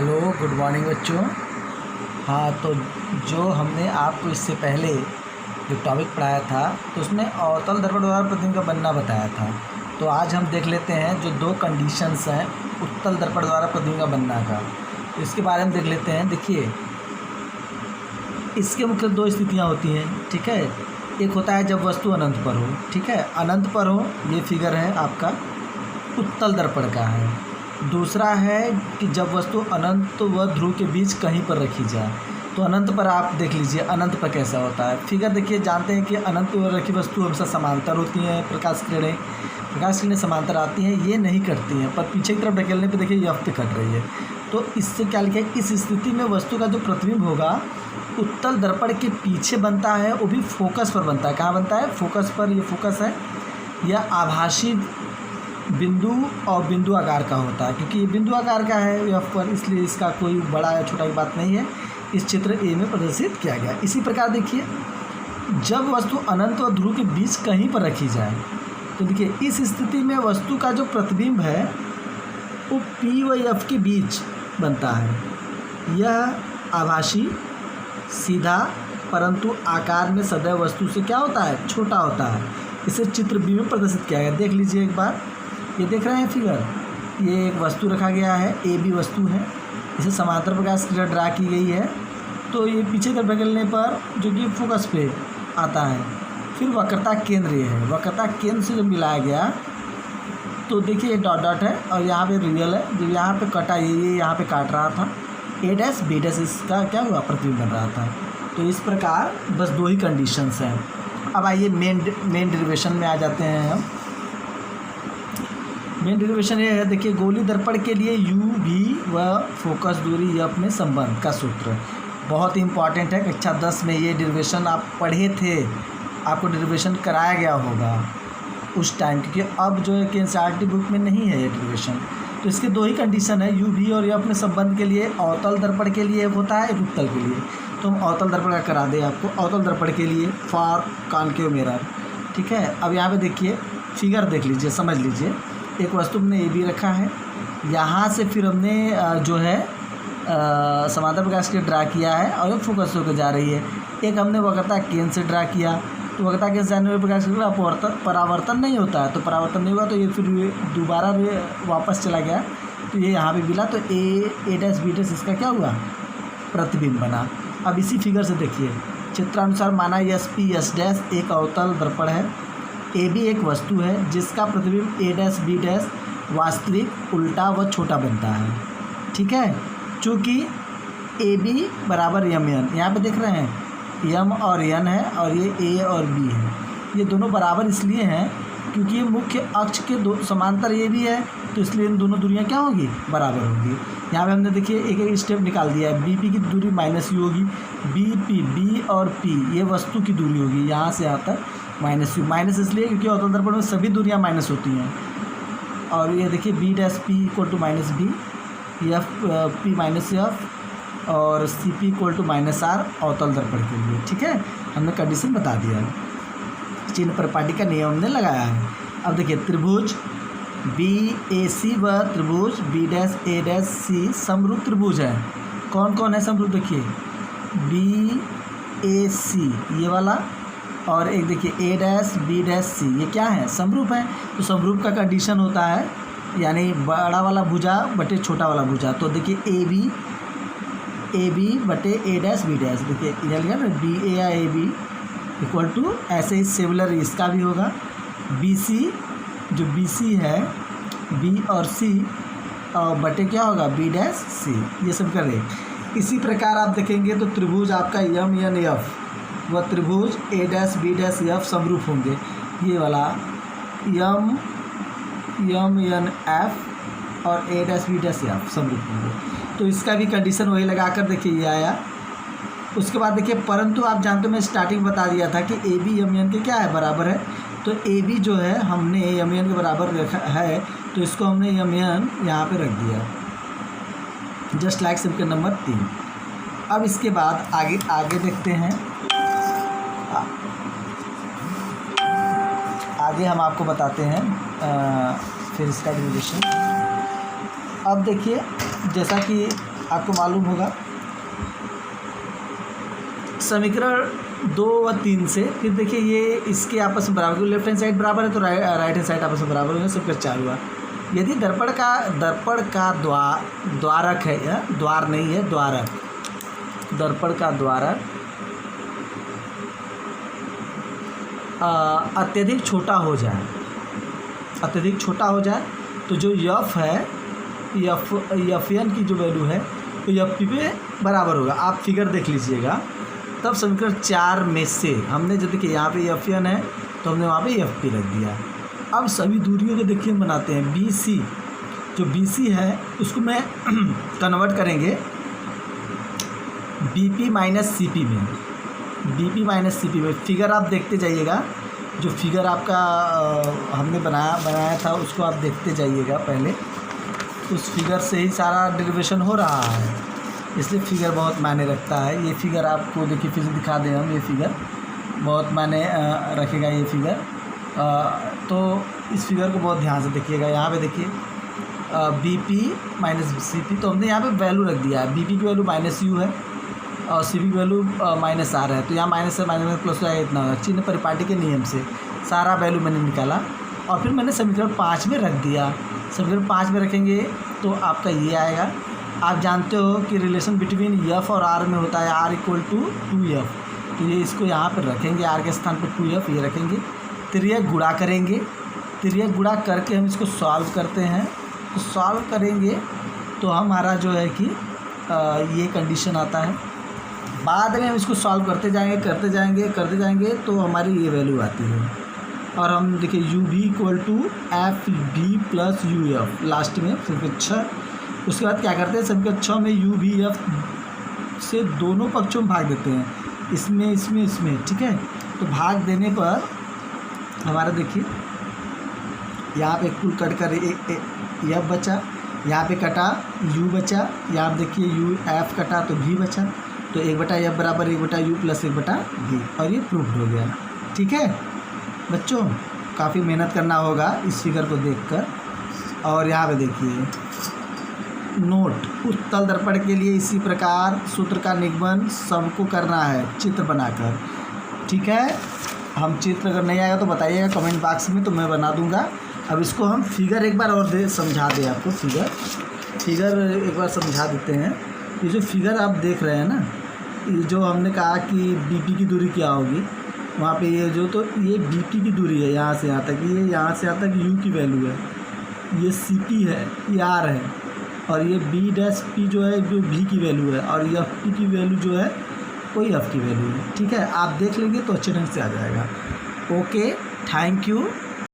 Hello, good morning बच्चों। हाँ, तो जो हमने आपको इससे पहले जो टॉपिक पढ़ाया था तो उसमें अवतल दर्पण द्वारा प्रतिबिंब का बनना बताया था। तो आज हम देख लेते हैं जो दो कंडीशंस हैं उत्तल दर्पण द्वारा प्रतिबिंब का बनना का, तो इसके बारे में देख लेते हैं। देखिए, इसके मुख्य दो स्थितियाँ होती हैं, ठीक है। एक होता है जब वस्तु अनंत पर हो, ठीक है, अनंत पर हो, ये फिगर है आपका उत्तल दर्पण का है। दूसरा है कि जब वस्तु अनंत व ध्रुव के बीच कहीं पर रखी जाए। तो अनंत पर आप देख लीजिए अनंत पर कैसा होता है। फिगर देखिए, जानते हैं कि अनंत पर रखी वस्तु हमेशा समांतर होती हैं। प्रकाश किरणें समांतर आती हैं, ये नहीं कटती हैं, पर पीछे की तरफ ढकेलने पे देखिए यह पे कट रही है। तो इससे क्या लिखा है, इस स्थिति में वस्तु का जो प्रतिबिंब होगा उत्तल दर्पण के पीछे बनता है, वो भी फोकस पर बनता है। कहाँ बनता है? फोकस पर। ये फोकस है, यह आभासी बिंदु और बिंदु आकार का होता है, क्योंकि ये बिंदु आकार का है एफ पर, इसलिए इसका कोई बड़ा या छोटा की बात नहीं है। इस चित्र ए में प्रदर्शित किया गया। इसी प्रकार देखिए, जब वस्तु अनंत और ध्रुव के बीच कहीं पर रखी जाए, तो देखिए इस स्थिति में वस्तु का जो प्रतिबिंब है वो पी व एफ के बीच बनता है। यह आभासी, सीधा, परंतु आकार में सदैव वस्तु से क्या होता है? छोटा होता है। इसे चित्र बी में प्रदर्शित किया गया। देख लीजिए एक बार, ये देख रहे हैं फिगर, ये एक वस्तु रखा गया है, ए बी वस्तु है, इसे समांतर प्रकाश किरण ड्रा की गई है। तो ये पीछे तरफ ढकेलने पर जो कि फोकस पे आता है। फिर वक्रता केंद्र ये है, वक्रता केंद्र से जब मिलाया गया तो देखिए ये डॉट डॉट है और यहाँ पे रियल है। जब यहाँ पे कटा, ये यहाँ पे काट रहा था, ए डैश बी डैश, इसका क्या हुआ? प्रतिबिंब बन रहा था। तो इस प्रकार बस दो ही कंडीशंस हैं। अब आइए मेन डेरिवेशन में आ जाते हैं हम। मेन डेरिवेशन ये है, देखिए गोली दर्पण के लिए यू भी व फोकस दूरी एफ में संबंध का सूत्र बहुत ही इंपॉर्टेंट है। कक्षा 10 में ये डेरिवेशन आप पढ़े थे, आपको डेरिवेशन कराया गया होगा उस टाइम, क्योंकि अब जो है कि एनसीईआरटी बुक में नहीं है ये डेरिवेशन। तो इसके दो ही कंडीशन है, यू भी और एफ में संबंध के लिए अवतल दर्पण के लिए एक होता है, एक उत्तल के लिए। तो हम अवतल दर्पण का करा दें आपको। अवतल दर्पण के लिए फॉर कॉनकेव मिरर, ठीक है। अब यहाँ पे देखिए फिगर देख लीजिए, समझ लीजिए। एक वस्तु हमने ए बी रखा है, यहाँ से फिर हमने जो है समांतर प्रकाश के ड्रा किया है और ये फोकस होकर जा रही है। एक हमने वक्रता केंद्र से ड्रा किया, तो वक्रता केंद्र से जाने वाले प्रकाश का परावर्तन नहीं होता है। तो परावर्तन नहीं हुआ तो ये फिर दोबारा वापस चला गया, तो ये यहाँ पे मिला, तो ए डैश बी डैश इसका क्या हुआ? प्रतिबिंब बना। अब इसी फिगर से देखिए, चित्रानुसार माना एस पी एस डैश एक अवतल दर्पण है, ए बी एक वस्तु है जिसका प्रतिबिंब ए डैश बी डैश वास्तविक, उल्टा व छोटा बनता है, ठीक है। चूँकि ए बी बराबर यम एन, यहाँ पे देख रहे हैं यम और एन है और ये ए और बी है। ये दोनों बराबर इसलिए हैं क्योंकि ये मुख्य अक्ष के दो समांतर ये भी है, तो इसलिए इन दोनों दूरियाँ क्या होगी? बराबर होगी। यहाँ पे हमने देखिए एक एक स्टेप निकाल दिया है। बी पी की दूरी माइनस यू होगी, बी पी, बी और पी ये वस्तु की दूरी होगी, यहाँ से यहाँ तक माइनस यू। माइनस इसलिए क्योंकि अवतल दर्पण में सभी दूरियाँ माइनस होती हैं। और ये देखिए B dash P equal to minus B, F P minus F और C P equal to minus R अवतल दर्पण के लिए, ठीक है। हमने कंडीशन बता दिया है, चिन्ह परिपाटी का नियम हमने लगाया है। अब देखिए त्रिभुज बी ए सी व त्रिभुज बी डैश ए डैश सी समरूप त्रिभुज है। कौन कौन है समरूप? देखिए बी ए सी ये वाला, और एक देखिए ए डैश बी डैश सी, ये क्या है? समरूप है। तो समरूप का कंडीशन होता है यानी बड़ा वाला भुजा बटे छोटा वाला भुजा। तो देखिए ए बी बटे ए डैश बी डैश, देखिए इधर लिखा ना बी ए या ए बी इक्वल टू, ऐसे ही सिमिलर इसका भी होगा। बी सी, जो बी सी है, बी और सी और बटे क्या होगा? बी डैश सी, ये सब करें। इसी प्रकार आप देखेंगे तो त्रिभुज आपका यम एन एफ व त्रिभुज ए डैश बी डैश एफ समरूप होंगे। ये वाला यम एन एफ और ए डैश बी डैश एफ समरूप होंगे। तो इसका भी कंडीशन वही लगाकर देखिए ये आया। उसके बाद देखिए, परंतु आप जानते हो मैं स्टार्टिंग बता दिया था कि ए बी एम एन के क्या है? बराबर है। तो ए बी जो है हमने एम एन के बराबर रखा है, तो इसको हमने एम एन यहाँ पर रख दिया, जस्ट लाइक समीकरण नंबर 3। अब इसके बाद आगे देखते हैं। आगे हम आपको बताते हैं फिर इसका डेरिवेशन। अब देखिए, जैसा कि आपको मालूम होगा। समीकरण 2 व 3 से फिर देखिए ये इसके आपस में बराबर, लेफ्ट हैंड साइड बराबर है तो राइट हैंड साइड आपस में बराबर होंगे, समीकरण 4 हुआ। यदि दर्पण का द्वारक है, या द्वार नहीं है द्वारक, दर्पण का द्वारक अत्यधिक छोटा हो जाए, अत्यधिक छोटा हो जाए तो जो यफ है, यफएन की जो वैल्यू है तो एफ पी पे बराबर होगा। आप फिगर देख लीजिएगा। तब समीकरण 4 में से हमने जो देखिए यहाँ पे एफएन है तो हमने वहाँ पे एफ पी रख दिया। अब सभी दूरियों को देखिए हम बनाते हैं। बी सी, जो बी सी है उसको मैं कन्वर्ट करेंगे B P minus C P में, B P minus C P में। फिगर आप देखते जाइएगा, जो फिगर आपका हमने बनाया था उसको आप देखते जाइएगा। पहले उस फिगर से ही सारा डेरिवेशन हो रहा है, इसलिए फिगर बहुत मायने रखता है। ये फिगर आपको देखिए फिर दिखा दें हम, ये फिगर बहुत मायने रखेगा ये फिगर। तो इस फिगर को बहुत ध्यान से देखिएगा। यहाँ पे देखिए B P minus C P, तो हमने यहाँ पे वैल्यू रख दिया है। बी पी की वैल्यू माइनस यू है और सी पी की वैल्यू माइनस आर है, तो यहाँ माइनस से माइनस प्लस हो जाएगा इतना होगा। चिन्ह परिपाटी के नियम से सारा वैल्यू मैंने निकाला और फिर मैंने समीकरण 5 में रख दिया। समीकरण 5 में रखेंगे तो आपका ये आएगा। आप जानते हो कि रिलेशन बिटवीन एफ और आर में होता है आर इक्वल टू 2f, तो ये इसको यहाँ पर रखेंगे, आर के स्थान पर 2f ये रखेंगे। तिर्यक गुणा करेंगे, तिर्यक गुणा करके हम इसको सॉल्व करते हैं। तो सॉल्व करेंगे तो हमारा जो है कि ये कंडीशन आता है। बाद में हम इसको सॉल्व करते जाएंगे तो हमारी ये वैल्यू आती है। और हम देखिए यू भी equal to F B plus U F last में समीकरण 6। उसके बाद क्या करते हैं, समीकरण 6 में यू भी एफ से दोनों पक्षों में भाग देते हैं, इसमें ठीक है। तो भाग देने पर हमारा देखिए यहाँ पे कुल कट कर एफ बचा, यहाँ पे कटा यू बचा, यहाँ पे देखिए यू एफ कटा तो भी बचा। तो 1/f बराबर 1/u प्लस 1/v, और ये प्रूफ हो गया। ठीक है बच्चों, काफ़ी मेहनत करना होगा इस फिगर को देखकर। और यहाँ पे देखिए नोट, उत्तल दर्पण के लिए इसी प्रकार सूत्र का निगमन सबको करना है चित्र बनाकर। ठीक है, हम चित्र अगर नहीं आएगा तो बताइएगा कमेंट बॉक्स में, तो मैं बना दूंगा। अब इसको हम फिगर एक बार और समझा दें आपको। फिगर एक बार समझा देते हैं। ये जो फिगर आप देख रहे हैं ना, ये जो हमने कहा कि बीपी की दूरी क्या होगी, वहाँ पे ये जो, तो ये बीपी की दूरी है यहाँ से यहाँ तक, ये यहाँ से यहाँ तक यू की वैल्यू है, ये सीपी है, ये आर है, और ये बी डैश पी जो है जो भी की वैल्यू है, और ये एफ पी की वैल्यू जो है कोई एफ की वैल्यू है। ठीक है, आप देख लेंगे तो अच्छे ढंग से आ जाएगा। Okay, thank you.